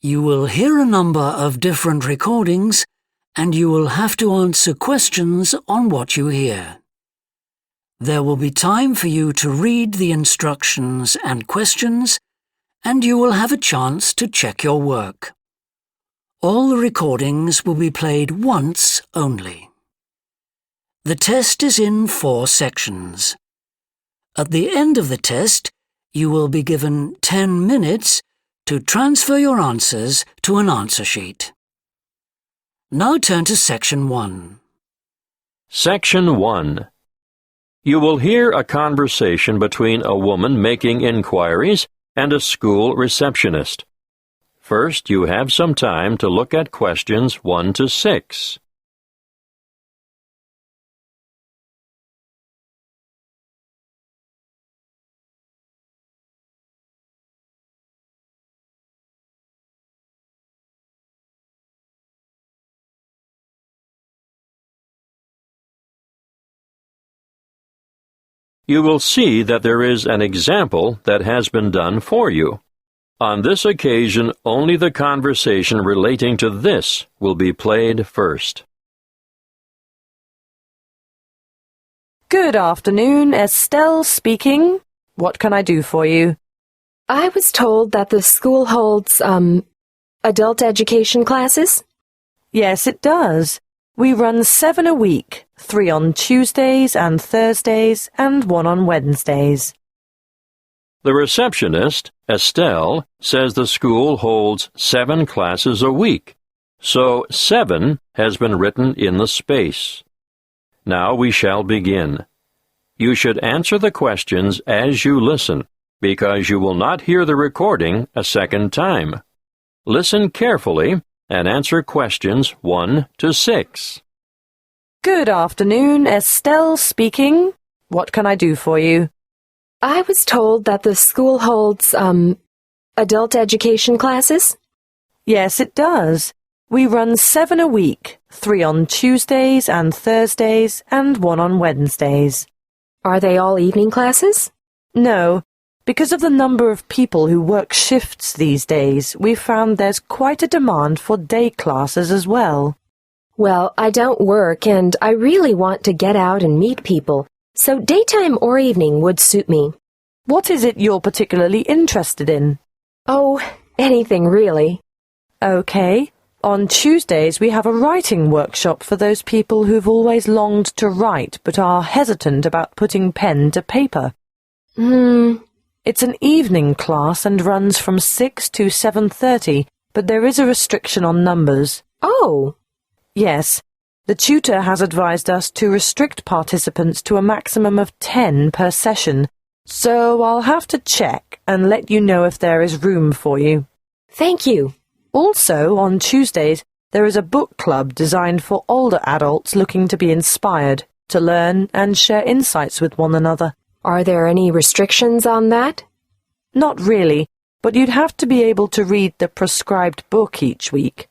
You will hear a number of different recordings, and you will have to answer questions on what you hear. There will be time for you to read the instructions and questions, and you will have a chance to check your work. All the recordings will be played once only. The test is in 4 sections. At the end of the test, you will be given 10 minutes to transfer your answers to an answer sheet. Now turn to Section 1. Section 1. You will hear a conversation between a woman making inquiries and a school receptionist. First, you have some time to look at questions 1 to 6. You will see that there is an example that has been done for you. On this occasion, only the conversation relating to this will be played first. Good afternoon, Estelle speaking. What can I do for you? I was told that the school holds, adult education classes. Yes, it does. We run 7 a week, 3 on Tuesdays and Thursdays, and 1 on Wednesdays. The receptionist, Estelle, says the school holds 7 classes a week, so 7 has been written in the space. Now we shall begin. You should answer the questions as you listen, because you will not hear the recording a second time. Listen carefully and answer questions 1 to 6. Good afternoon, Estelle speaking. What can I do for you? I was told that the school holds, adult education classes. Yes, it does. We run 7 a week, 3 on Tuesdays and Thursdays, and 1 on Wednesdays. Are they all evening classes? No. Because of the number of people who work shifts these days, we've found there's quite a demand for day classes as well. Well, I don't work, and I really want to get out and meet people, so daytime or evening would suit me. What is it you're particularly interested in? Oh, anything really. Okay. On Tuesdays, we have a writing workshop for those people who've always longed to write but are hesitant about putting pen to paper. It's an evening class and runs from 6 to 7:30, but there is a restriction on numbers. Oh! Yes. The tutor has advised us to restrict participants to a maximum of 10 per session, so I'll have to check and let you know if there is room for you. Thank you. Also, on Tuesdays, there is a book club designed for older adults looking to be inspired, to learn and share insights with one another. Are there any restrictions on that? Not really, but you'd have to be able to read the prescribed book each week.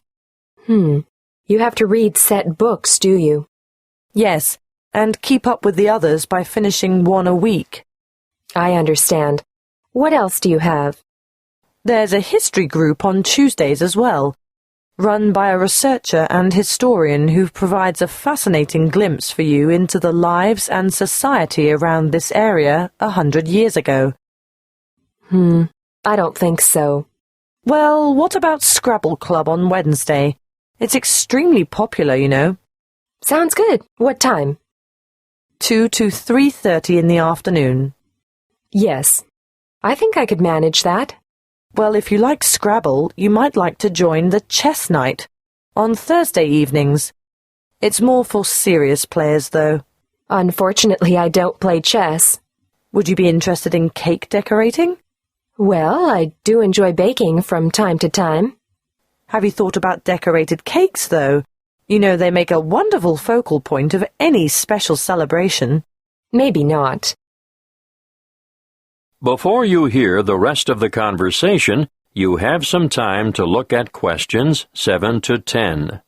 You have to read set books, do you? Yes, and keep up with the others by finishing 1 a week. I understand. What else do you have? There's a history group on Tuesdays as well, run by a researcher and historian who provides a fascinating glimpse for you into the lives and society around this area 100 years ago. I don't think so. Well, what about Scrabble Club on Wednesday? It's extremely popular, you know. Sounds good. What time? 2 to 3:30 in the afternoon. Yes. I think I could manage that. Well, if you like Scrabble, you might like to join the chess night on Thursday evenings. It's more for serious players, though. Unfortunately, I don't play chess. Would you be interested in cake decorating? Well, I do enjoy baking from time to time. Have you thought about decorated cakes, though? You know, they make a wonderful focal point of any special celebration. Maybe not. Before you hear the rest of the conversation, you have some time to look at questions 7 to 10.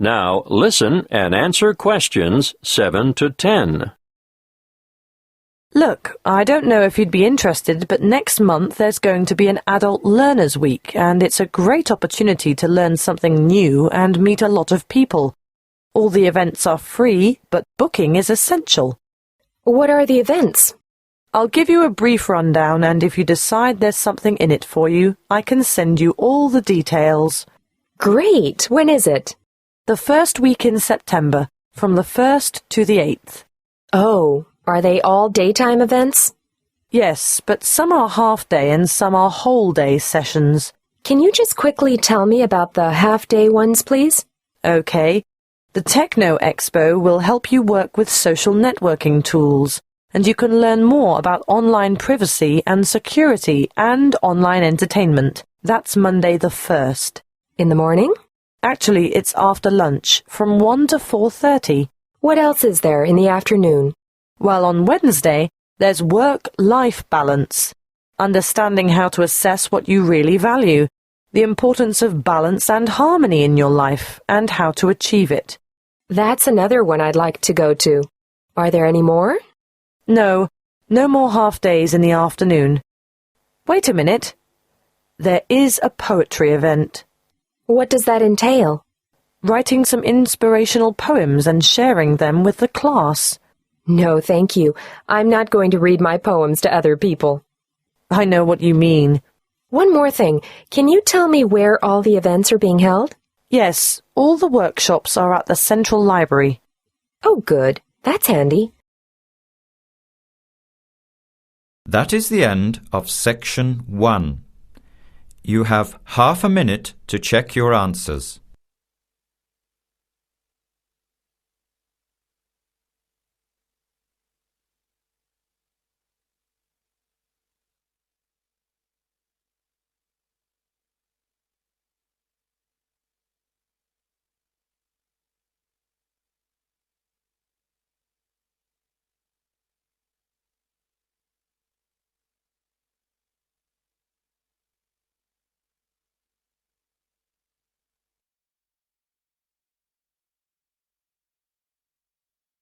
Now listen and answer questions 7 to 10. Look, I don't know if you'd be interested, but next month there's going to be an Adult Learners Week, and it's a great opportunity to learn something new and meet a lot of people. All the events are free, but booking is essential. What are the events? I'll give you a brief rundown, and if you decide there's something in it for you, I can send you all the details. Great! When is it? The first week in September, from the 1st to the 8th. Oh, are they all daytime events? Yes, but some are half-day and some are whole-day sessions. Can you just quickly tell me about the half-day ones, please? Okay. The Techno Expo will help you work with social networking tools, and you can learn more about online privacy and security and online entertainment. That's Monday the 1st. In the morning? Actually, it's after lunch, from 1 to 4:30. What else is there in the afternoon? While on Wednesday, there's work-life balance, understanding how to assess what you really value, the importance of balance and harmony in your life, and how to achieve it. That's another one I'd like to go to. Are there any more? No more half-days in the afternoon. Wait a minute. There is a poetry event. What does that entail? Writing some inspirational poems and sharing them with the class. No, thank you. I'm not going to read my poems to other people. I know what you mean. One more thing. Can you tell me where all the events are being held? Yes, all the workshops are at the Central Library. Oh, good. That's handy. That is the end of Section 1. You have half a minute to check your answers.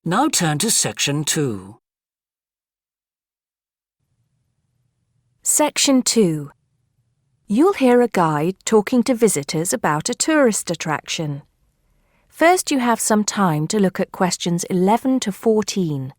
Now turn to Section 2. Section 2. You'll hear a guide talking to visitors about a tourist attraction. First, you have some time to look at questions 11 to 14.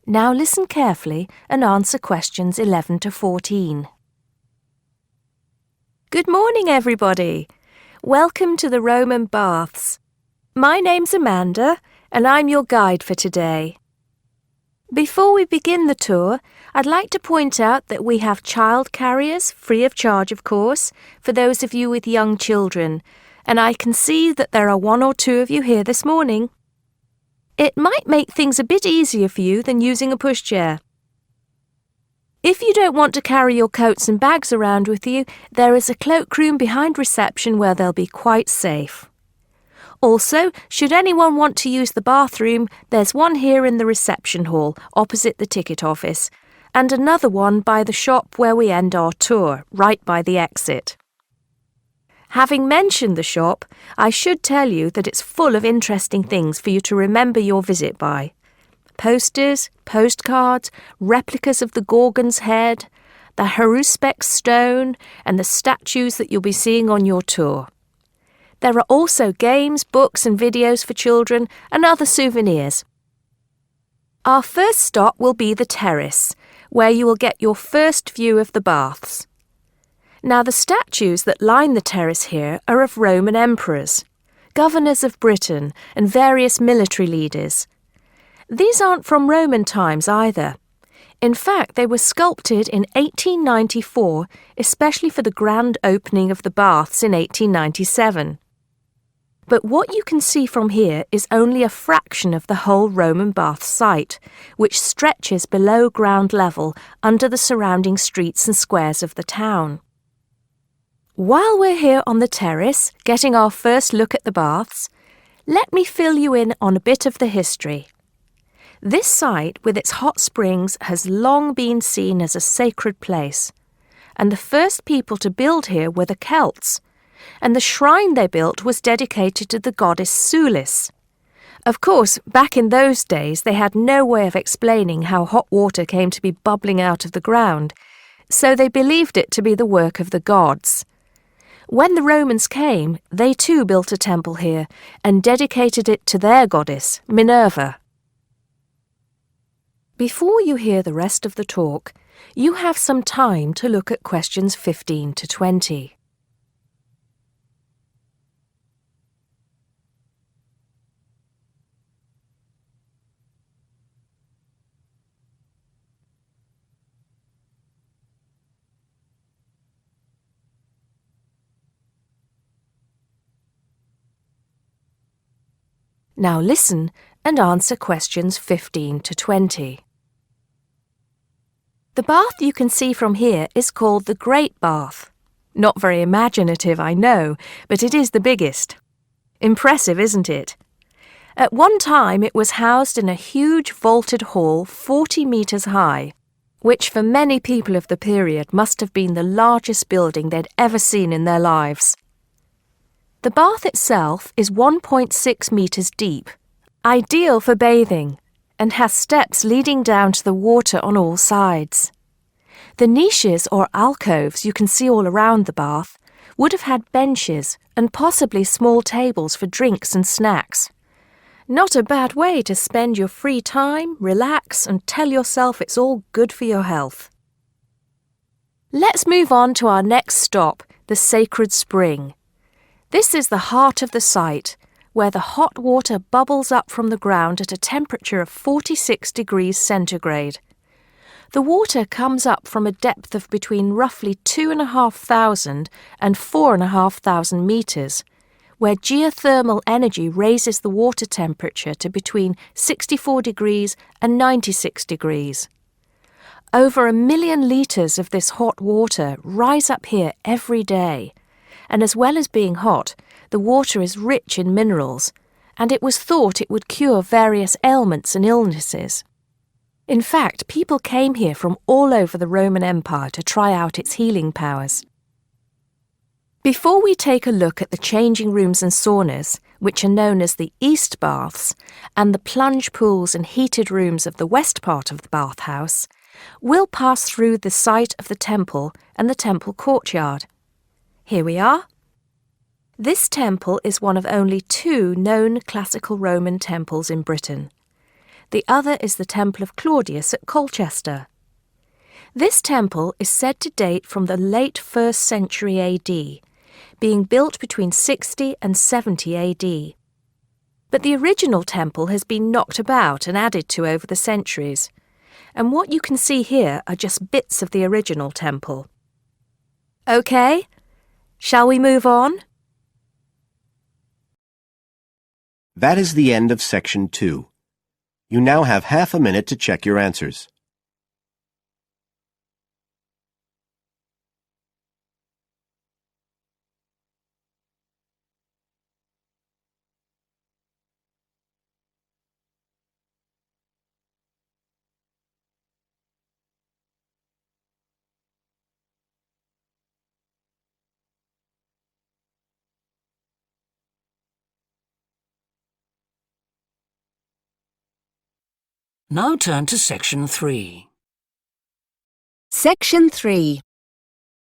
Now listen carefully and answer questions 11 to 14. Good morning, everybody. Welcome to the Roman Baths. My name's Amanda, and I'm your guide for today. Before we begin the tour, I'd like to point out that we have child carriers, free of charge, of course, for those of you with young children, and I can see that there are 1 or 2 of you here this morning. It might make things a bit easier for you than using a pushchair. If you don't want to carry your coats and bags around with you, there is a cloakroom behind reception where they'll be quite safe. Also, should anyone want to use the bathroom, there's one here in the reception hall, opposite the ticket office, and another one by the shop where we end our tour, right by the exit. Having mentioned the shop, I should tell you that it's full of interesting things for you to remember your visit by. Posters, postcards, replicas of the Gorgon's head, the Haruspex stone, and the statues that you'll be seeing on your tour. There are also games, books and videos for children and other souvenirs. Our first stop will be the terrace, where you will get your first view of the baths. Now, the statues that line the terrace here are of Roman emperors, governors of Britain, and various military leaders. These aren't from Roman times either. In fact, they were sculpted in 1894, especially for the grand opening of the baths in 1897. But what you can see from here is only a fraction of the whole Roman bath site, which stretches below ground level under the surrounding streets and squares of the town. While we're here on the terrace, getting our first look at the baths, let me fill you in on a bit of the history. This site with its hot springs has long been seen as a sacred place, and the first people to build here were the Celts, and the shrine they built was dedicated to the goddess Sulis. Of course, back in those days they had no way of explaining how hot water came to be bubbling out of the ground, so they believed it to be the work of the gods. When the Romans came, they too built a temple here and dedicated it to their goddess, Minerva. Before you hear the rest of the talk, you have some time to look at questions 15 to 20. Now listen and answer questions 15 to 20. The bath you can see from here is called the Great Bath. Not very imaginative, I know, but it is the biggest. Impressive, isn't it? At one time it was housed in a huge vaulted hall 40 metres high, which for many people of the period must have been the largest building they'd ever seen in their lives. The bath itself is 1.6 metres deep, ideal for bathing, and has steps leading down to the water on all sides. The niches or alcoves you can see all around the bath would have had benches and possibly small tables for drinks and snacks. Not a bad way to spend your free time, relax, and tell yourself it's all good for your health. Let's move on to our next stop, the Sacred Spring. This is the heart of the site, where the hot water bubbles up from the ground at a temperature of 46 degrees centigrade. The water comes up from a depth of between roughly 2,500 and 4,500 metres, where geothermal energy raises the water temperature to between 64 degrees and 96 degrees. Over 1 million litres of this hot water rise up here every day, and as well as being hot, the water is rich in minerals, and it was thought it would cure various ailments and illnesses. In fact, people came here from all over the Roman Empire to try out its healing powers. Before we take a look at the changing rooms and saunas, which are known as the East Baths, and the plunge pools and heated rooms of the west part of the bathhouse, we'll pass through the site of the temple and the temple courtyard. Here we are. This temple is one of only 2 known classical Roman temples in Britain. The other is the Temple of Claudius at Colchester. This temple is said to date from the late 1st century AD, being built between 60 and 70 AD. But the original temple has been knocked about and added to over the centuries, and what you can see here are just bits of the original temple. OK, shall we move on? That is the end of section 2. You now have half a minute to check your answers. Now turn to Section 3. Section 3.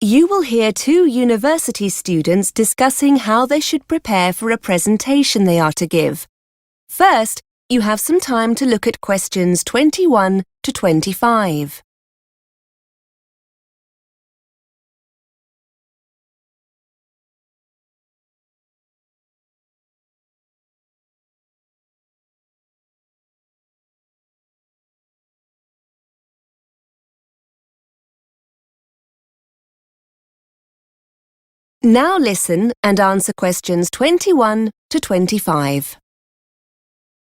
You will hear 2 university students discussing how they should prepare for a presentation they are to give. First, you have some time to look at questions 21 to 25. Now listen and answer questions 21 to 25.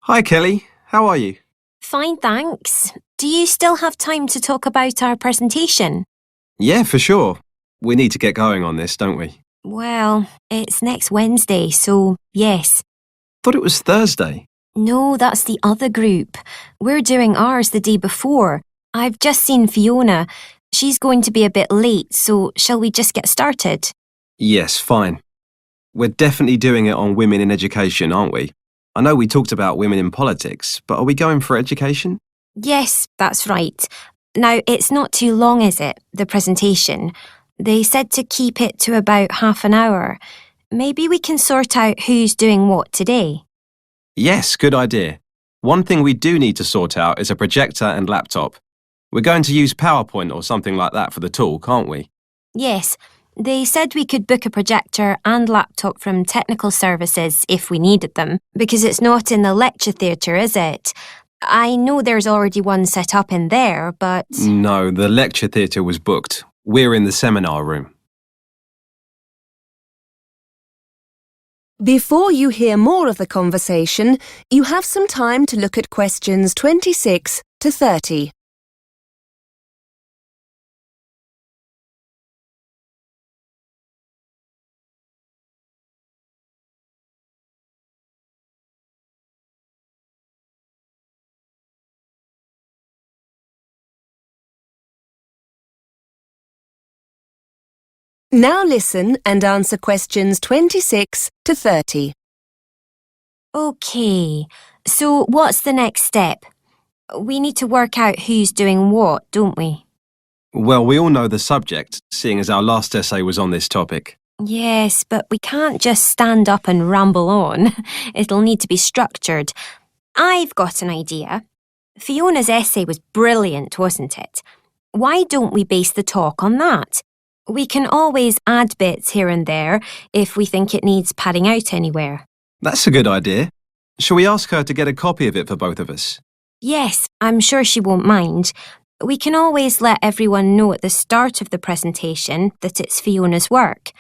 Hi Kelly, how are you? Fine, thanks. Do you still have time to talk about our presentation? Yeah, for sure. We need to get going on this, don't we? Well, it's next Wednesday, so yes. Thought it was Thursday. No, that's the other group. We're doing ours the day before. I've just seen Fiona. She's going to be a bit late, so shall we just get started? Yes, fine. We're definitely doing it on women in education, aren't we? I know we talked about women in politics, but are we going for education? Yes, that's right. Now, it's not too long, is it, the presentation? They said to keep it to about half an hour. Maybe we can sort out who's doing what today. Yes, good idea. One thing we do need to sort out is a projector and laptop. We're going to use PowerPoint or something like that for the tool, can't we? Yes, they said we could book a projector and laptop from technical services if we needed them, because it's not in the lecture theatre, is it? I know there's already one set up in there, but... No, the lecture theatre was booked. We're in the seminar room. Before you hear more of the conversation, you have some time to look at questions 26 to 30. Now listen and answer questions 26 to 30. OK, so what's the next step? We need to work out who's doing what, don't we? Well, we all know the subject, seeing as our last essay was on this topic. Yes, but we can't just stand up and ramble on. It'll need to be structured. I've got an idea. Fiona's essay was brilliant, wasn't it? Why don't we base the talk on that? We can always add bits here and there if we think it needs padding out anywhere. That's a good idea. Shall we ask her to get a copy of it for both of us? Yes, I'm sure she won't mind. We can always let everyone know at the start of the presentation that it's Fiona's work.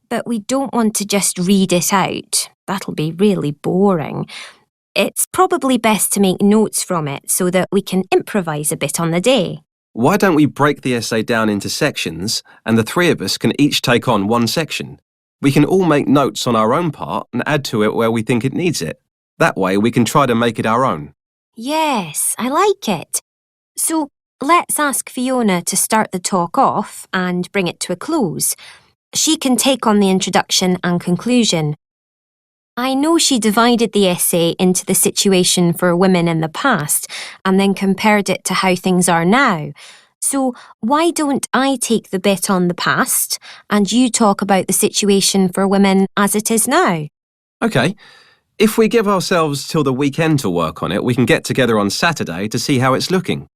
But we don't want to just read it out. That'll be really boring. It's probably best to make notes from it so that we can improvise a bit on the day. Why don't we break the essay down into sections and the three of us can each take on one section? We can all make notes on our own part and add to it where we think it needs it. That way we can try to make it our own. Yes, I like it. So let's ask Fiona to start the talk off and bring it to a close. She can take on the introduction and conclusion. I know she divided the essay into the situation for women in the past and then compared it to how things are now. So why don't I take the bit on the past and you talk about the situation for women as it is now? OK. If we give ourselves till the weekend to work on it, we can get together on Saturday to see how it's looking.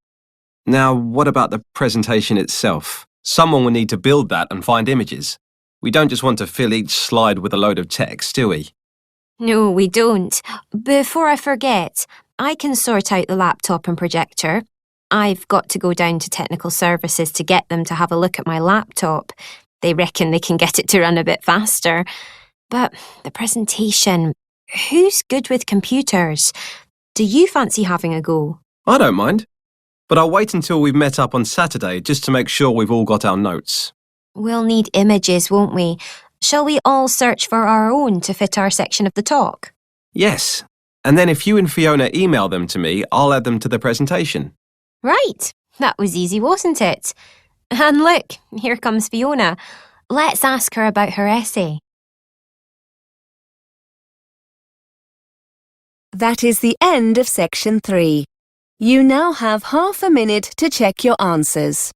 Now, what about the presentation itself? Someone will need to build that and find images. We don't just want to fill each slide with a load of text, do we? No, we don't. Before I forget, I can sort out the laptop and projector. I've got to go down to technical services to get them to have a look at my laptop. They reckon they can get it to run a bit faster. But the presentation, who's good with computers? Do you fancy having a go? I don't mind. But I'll wait until we've met up on Saturday just to make sure we've all got our notes. We'll need images, won't we? Shall we all search for our own to fit our section of the talk? Yes. And then if you and Fiona email them to me, I'll add them to the presentation. Right. That was easy, wasn't it? And look, here comes Fiona. Let's ask her about her essay. That is the end of section 3. You now have half a minute to check your answers.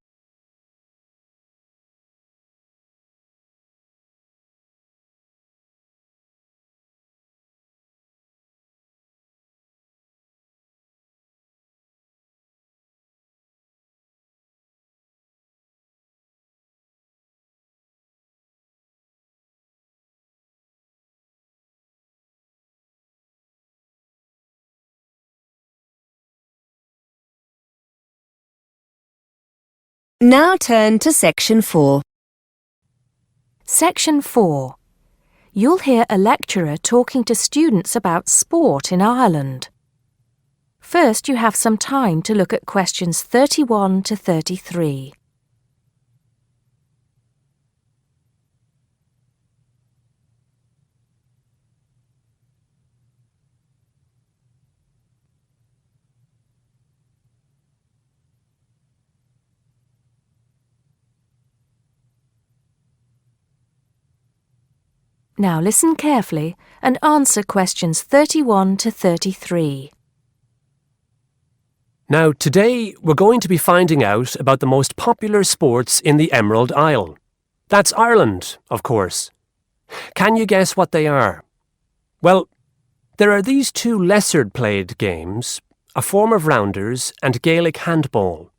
Now turn to section 4. Section 4. You'll hear a lecturer talking to students about sport in Ireland. First, you have some time to look at questions 31 to 33. Now listen carefully and answer questions 31 to 33. Now, today we're going to be finding out about the most popular sports in the Emerald Isle. That's Ireland, of course. Can you guess what they are? Well, there are these two lesser-played games, a form of rounders and Gaelic handball.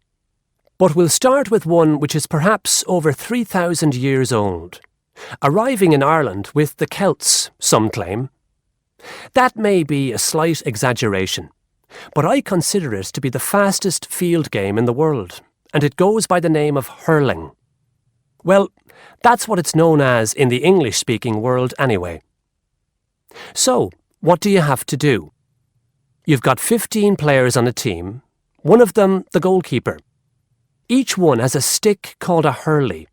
But we'll start with one which is perhaps over 3,000 years old, arriving in Ireland with the Celts, some claim. That may be a slight exaggeration, but I consider it to be the fastest field game in the world, and it goes by the name of hurling. Well, that's what it's known as in the English-speaking world anyway. So, what do you have to do? You've got 15 players on a team, one of them the goalkeeper. Each one has a stick called a hurley.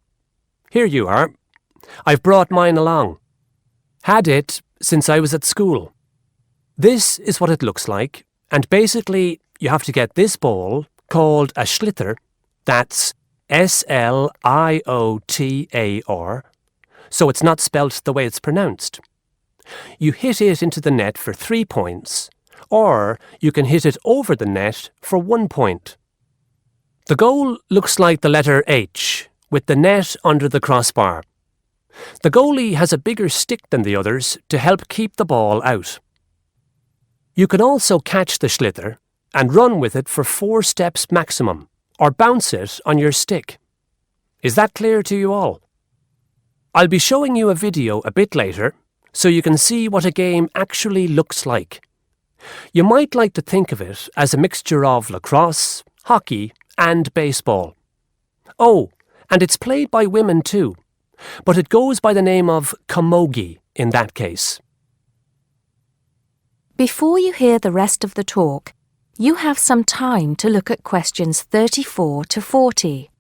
Here you are. I've brought mine along. Had it since I was at school. This is what it looks like, and basically you have to get this ball, called a sliotar, that's S-L-I-O-T-A-R, so it's not spelt the way it's pronounced. You hit it into the net for 3 points, or you can hit it over the net for 1 point. The goal looks like the letter H, with the net under the crossbar. The goalie has a bigger stick than the others to help keep the ball out. You can also catch the sliotar and run with it for 4 steps maximum, or bounce it on your stick. Is that clear to you all? I'll be showing you a video a bit later, so you can see what a game actually looks like. You might like to think of it as a mixture of lacrosse, hockey, and baseball. Oh, and it's played by women too, but it goes by the name of camogie in that case. Before you hear the rest of the talk, you have some time to look at questions 34 to 40.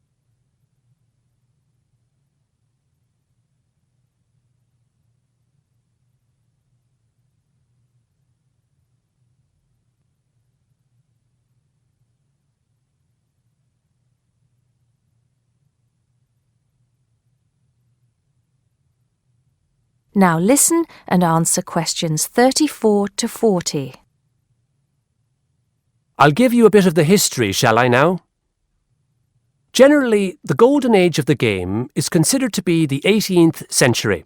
Now listen and answer questions 34 to 40. I'll give you a bit of the history, shall I now? Generally, the golden age of the game is considered to be the 18th century.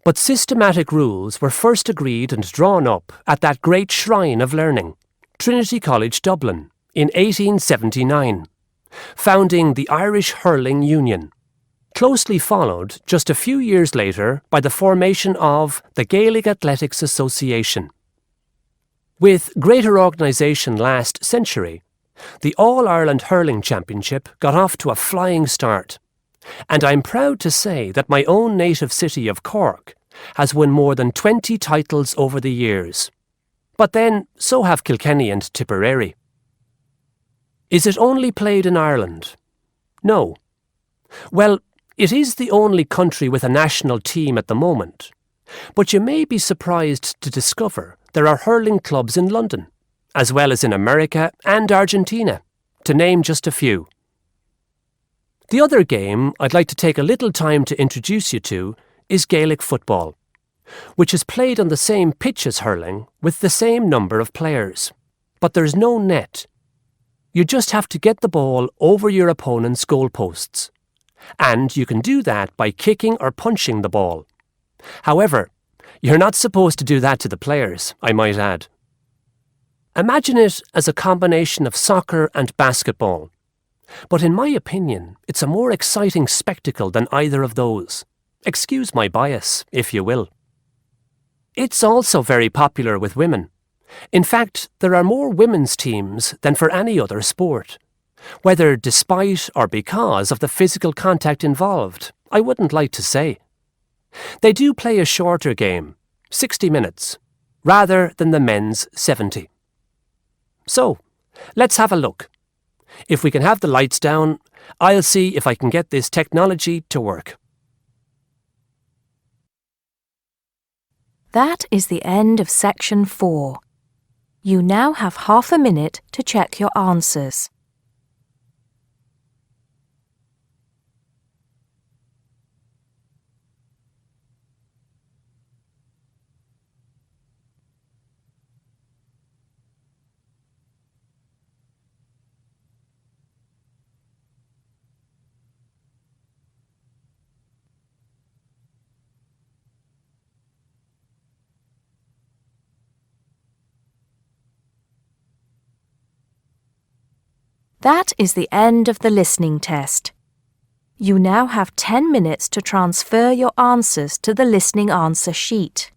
But systematic rules were first agreed and drawn up at that great shrine of learning, Trinity College Dublin, in 1879, founding the Irish Hurling Union, closely followed just a few years later by the formation of the Gaelic Athletics Association. With greater organisation last century, the All-Ireland Hurling Championship got off to a flying start, and I'm proud to say that my own native city of Cork has won more than 20 titles over the years. But then, so have Kilkenny and Tipperary. Is it only played in Ireland? No. Well, it is the only country with a national team at the moment, but you may be surprised to discover there are hurling clubs in London, as well as in America and Argentina, to name just a few. The other game I'd like to take a little time to introduce you to is Gaelic football, which is played on the same pitch as hurling with the same number of players, but there's no net. You just have to get the ball over your opponent's goalposts. And you can do that by kicking or punching the ball. However, you're not supposed to do that to the players, I might add. Imagine it as a combination of soccer and basketball. But in my opinion, it's a more exciting spectacle than either of those. Excuse my bias, if you will. It's also very popular with women. In fact, there are more women's teams than for any other sport. Whether despite or because of the physical contact involved, I wouldn't like to say. They do play a shorter game, 60 minutes, rather than the men's 70. So, let's have a look. If we can have the lights down, I'll see if I can get this technology to work. That is the end of section 4. You now have half a minute to check your answers. That is the end of the listening test. You now have 10 minutes to transfer your answers to the listening answer sheet.